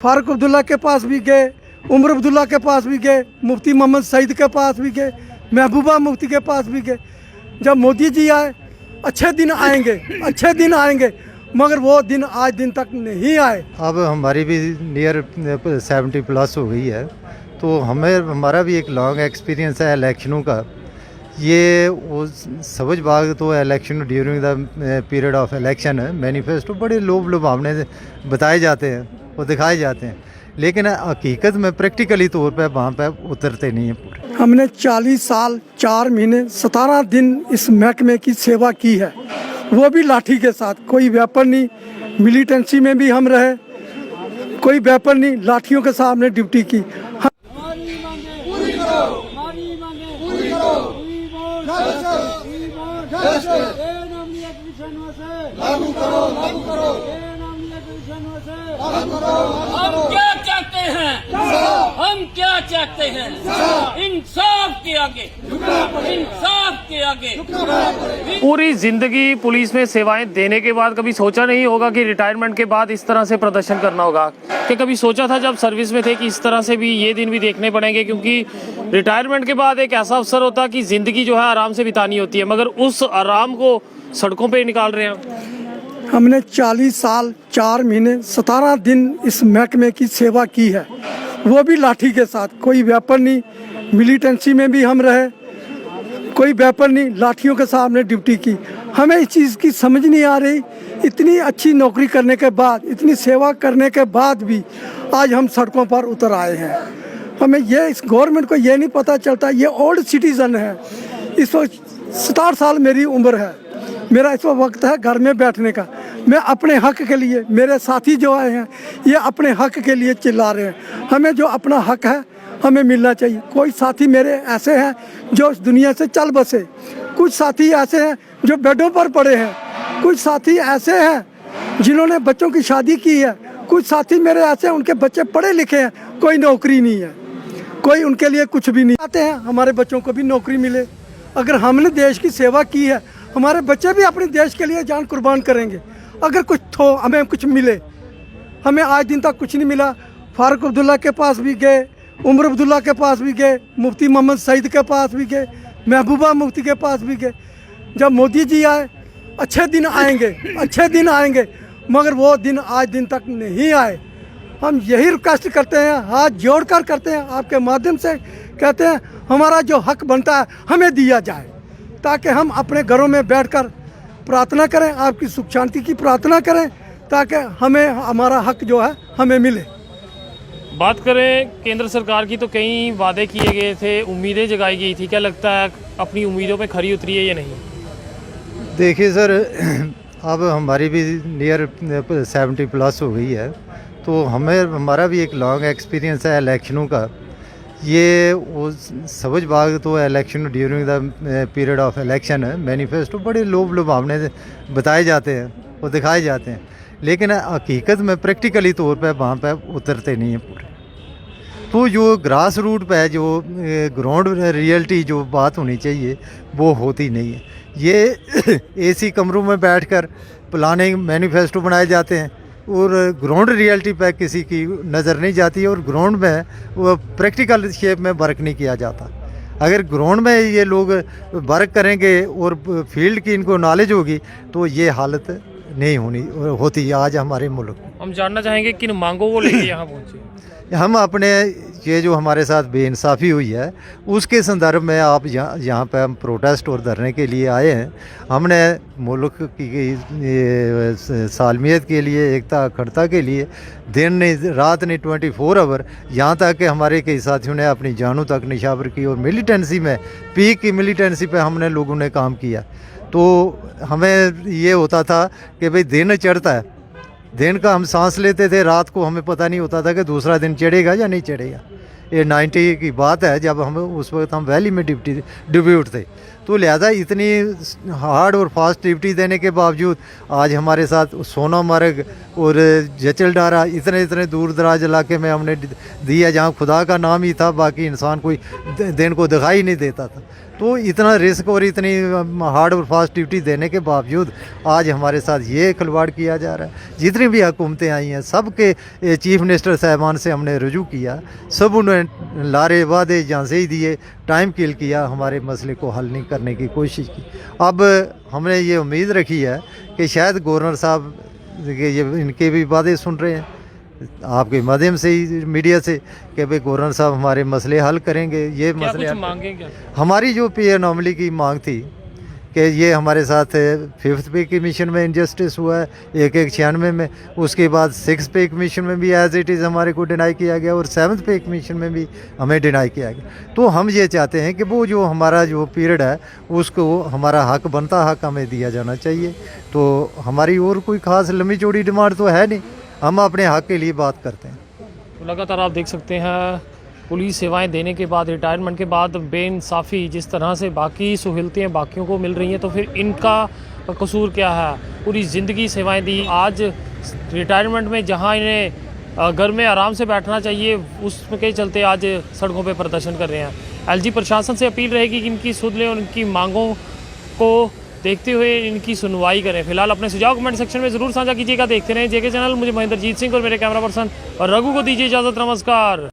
फारूक अब्दुल्ला के पास भी गए, उमर अब्दुल्ला के पास भी गए, मुफ्ती मोहम्मद सईद के पास भी गए, महबूबा मुफ्ती के पास भी गए। जब मोदी जी आए, अच्छे दिन आएंगे, अच्छे दिन आएंगे, मगर वो दिन आज दिन तक नहीं आए। अब हमारी भी नियर 70 प्लस हो गई है, तो हमारा भी एक लॉन्ग एक्सपीरियंस है इलेक्शनों का। ये वो समझ बाग तो election during the period of election manifesto बड़े लोभ लुभावने बताए जाते हैं और दिखाए जाते हैं, लेकिन हकीकत में प्रैक्टिकली तौर पे वहाँ पे उतरते नहीं हैं पूरे। हमने 40 साल 4 महीने 17 दिन इस महकमे की सेवा की है, वो भी लाठी के साथ। कोई वेपन नहीं, मिलिटेंसी में भी हम रहे, कोई वेपन नहीं, लाठियों के साथ हमने ड्यूटी की। हम क्या चाहते हैं, हम क्या चाहते हैं, इंसाफ के आगे, इंसाफ के आगे। पूरी जिंदगी पुलिस में सेवाएं देने के बाद कभी सोचा नहीं होगा कि रिटायरमेंट के बाद इस तरह से प्रदर्शन करना होगा? कि कभी सोचा था जब सर्विस में थे कि इस तरह से भी ये दिन भी देखने पड़ेंगे? क्योंकि रिटायरमेंट के बाद एक ऐसा अवसर होता है कि जिंदगी जो है आराम से बितानी होती है, मगर उस आराम को सड़कों पे निकाल रहे हैं। हमने 40 साल 4 महीने 17 दिन इस महकमे की सेवा की है, वो भी लाठी के साथ। कोई वेपन नहीं, मिलिटेंसी में भी हम रहे, कोई वेपन नहीं, लाठियों के साथ हमने ड्यूटी की। हमें इस चीज़ की समझ नहीं आ रही, इतनी अच्छी नौकरी करने के बाद, इतनी सेवा करने के बाद भी आज हम सड़कों पर उतर आए हैं। हमें ये इस गवर्नमेंट को ये नहीं पता चलता, ये ओल्ड सिटीज़न है। इस वक्त 67 साल मेरी उम्र है, मेरा इस वक्त है घर में बैठने का। मैं अपने हक के लिए, मेरे साथी जो आए हैं ये अपने हक के लिए चिल्ला रहे हैं। हमें जो अपना हक है हमें मिलना चाहिए। कोई साथी मेरे ऐसे हैं जो इस दुनिया से चल बसे, कुछ साथी ऐसे हैं जो बेडों पर पड़े हैं, कुछ साथी ऐसे हैं जिन्होंने बच्चों की शादी की है, कुछ साथी मेरे ऐसे हैं उनके बच्चे पढ़े लिखे हैं, कोई नौकरी नहीं है, कोई उनके लिए कुछ भी नहीं। चाहते हैं हमारे बच्चों को भी नौकरी मिले। अगर हमने देश की सेवा की है, हमारे बच्चे भी अपने देश के लिए जान कुर्बान करेंगे। अगर कुछ तो हमें कुछ मिले, हमें आज दिन तक कुछ नहीं मिला। फारूक अब्दुल्ला के पास भी गए, उमर अब्दुल्ला के पास भी गए, मुफ्ती मोहम्मद सईद के पास भी गए, महबूबा मुफ्ती के पास भी गए। जब मोदी जी आए, अच्छे दिन आएंगे, अच्छे दिन आएंगे, मगर वो दिन आज दिन तक नहीं आए। हम यही रिक्वेस्ट करते हैं, हाथ जोड़कर करते हैं, आपके माध्यम से कहते हैं हमारा जो हक बनता है हमें दिया जाए, ताकि हम अपने घरों में बैठकर प्रार्थना करें, आपकी सुख शांति की प्रार्थना करें, ताकि हमें हमारा हक जो है हमें मिले। बात करें केंद्र सरकार की तो कई वादे किए गए थे, उम्मीदें जगाई गई थी। क्या लगता है अपनी उम्मीदों पे खरी उतरी है या नहीं? देखिए सर, अब हमारी भी नियर 70 प्लस हो गई है, तो हमारा भी एक लॉन्ग एक्सपीरियंस है इलेक्शनों का। ये वो समझ बाग तो election during the period of election manifesto बड़े लोभ लुभावने बताए जाते हैं और दिखाए जाते हैं, लेकिन हकीकत में प्रैक्टिकली तौर पे वहाँ पे उतरते नहीं हैं पूरे। तो जो ग्रास रूट पे जो ग्राउंड रियलिटी जो बात होनी चाहिए वो होती नहीं है। ये एसी कमरों में बैठकर प्लानिंग मैनिफेस्टो बनाए जाते हैं और ग्राउंड रियलिटी पे किसी की नज़र नहीं जाती है, और ग्राउंड में वो प्रैक्टिकल शेप में वर्क नहीं किया जाता। अगर ग्राउंड में ये लोग वर्क करेंगे और फील्ड की इनको नॉलेज होगी तो ये हालत नहीं होती आज हमारे मुल्क में। हम जानना चाहेंगे किन मांगों को लेकर यहाँ पहुँचे? हम अपने ये जो हमारे साथ बेइंसाफ़ी हुई है उसके संदर्भ में आप यहाँ पे हम प्रोटेस्ट और धरने के लिए आए हैं। हमने मुल्क की सालमियत के लिए, एकता अखंडता के लिए दिन नहीं रात नहीं 24 आवर, यहाँ तक कि हमारे कई साथियों ने अपनी जानों तक निशावर की, और मिलिटेंसी में पीक की मिलिटेंसी पे हमने लोगों ने काम किया। तो हमें ये होता था कि भाई दिन चढ़ता है, दिन का हम सांस लेते थे, रात को हमें पता नहीं होता था कि दूसरा दिन चढ़ेगा या नहीं चढ़ेगा। ये 90 की बात है, जब हम उस वक्त हम वैली में ड्यूब्यूट थे। तो लिहाजा इतनी हार्ड और फास्ट ड्यूटी देने के बावजूद आज हमारे साथ सोनामर्ग और जचलडारा इतने दूर दराज इलाके में हमने दिया जहाँ खुदा का नाम ही था, बाकी इंसान कोई दिन को दिखाई नहीं देता था। तो इतना रिस्क और इतनी हार्ड और फास्ट ड्यूटी देने के बावजूद आज हमारे साथ ये खिलवाड़ किया जा रहा है। जितनी भी हुकूमतें आई हैं सबके चीफ मिनिस्टर साहबान से हमने रुजू किया, सब उन्होंने लारे वादे जहाँ से ही दिए, टाइम किल किया, हमारे मसले को हल नहीं करने की कोशिश की। अब हमने ये उम्मीद रखी है कि शायद गवर्नर साहब ये इनके भी वादे सुन रहे हैं आपके माध्यम से ही, मीडिया से, कि भाई गवर्नर साहब हमारे मसले हल करेंगे। ये क्या मसले कुछ मांगे क्या? हमारी जो पे अनोमली की मांग थी कि ये हमारे साथ 5th पे कमीशन में इनजस्टिस हुआ है 1196 में, उसके बाद 6th पे कमीशन में भी एज इट इज़ हमारे को डिनाई किया गया और 7th पे कमीशन में भी हमें डिनाई किया गया। तो हम ये चाहते हैं कि वो जो हमारा जो पीरियड है उसको हमारा हक बनता हक हमें दिया जाना चाहिए। तो हमारी और कोई ख़ास लंबी चौड़ी डिमांड तो है नहीं, हम अपने हक के लिए बात करते हैं। तो लगातार आप देख सकते हैं पुलिस सेवाएं देने के बाद, रिटायरमेंट के बाद बेइंसाफ़ी जिस तरह से बाकी सहूलतें बाकियों को मिल रही हैं, तो फिर इनका कसूर क्या है? पूरी ज़िंदगी सेवाएं दी, आज रिटायरमेंट में जहां इन्हें घर में आराम से बैठना चाहिए उसके चलते आज सड़कों पे प्रदर्शन कर रहे हैं। एलजी प्रशासन से अपील रहेगी कि इनकी सुध लें और इनकी मांगों को देखते हुए इनकी सुनवाई करें। फिलहाल अपने सुझाव कमेंट सेक्शन में ज़रूर साझा कीजिएगा। देखते रहें जेके चैनल। मुझे महेंद्रजीत सिंह और मेरे कैमरा पर्सन और रघु को दीजिए इजाज़त। नमस्कार।